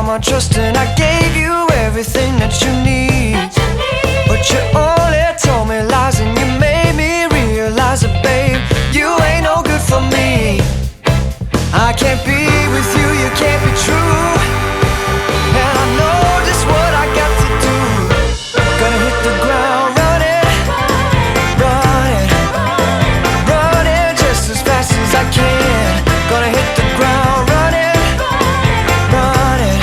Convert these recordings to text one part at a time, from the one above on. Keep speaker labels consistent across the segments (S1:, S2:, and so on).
S1: my trust and I gave you everything that you need. But you only told me lies and you made me realize that, babe, you ain't no good for me. I can't be with you, you can't be true. And I know just what I got to do. Gonna hit the ground running, running, running just as fast as I can. Gonna hit the ground running, running,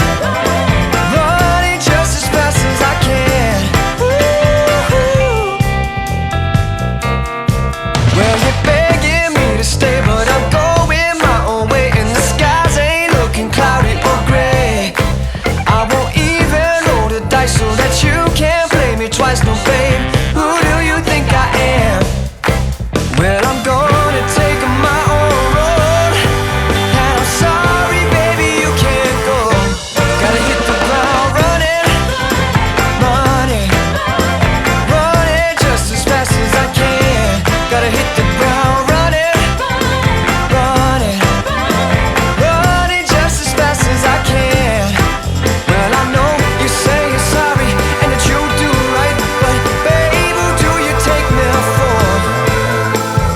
S1: running just as fast as I can. Ooh. Well, you're begging me to stay, but I'm going my own way, and the skies ain't looking cloudy or gray. I won't even roll the dice so that you can't play me twice, no babe. Who do you think I am? Well, I'm gonna take my own road, and I'm sorry, baby, you can't go. Gotta hit the ground running, running, running just as fast as I can. Gotta hit the ground running, running, running just as fast as I can. Well, I know you say you're sorry and that you do right, but babe, who do you take me for?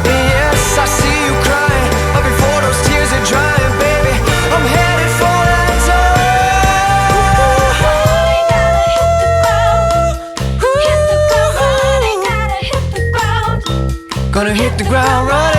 S1: Yes, I see you crying, but before those tears are drying, baby, I'm headed for that door.
S2: Hit the ground running, gotta hit the ground.
S1: Gonna hit the ground running.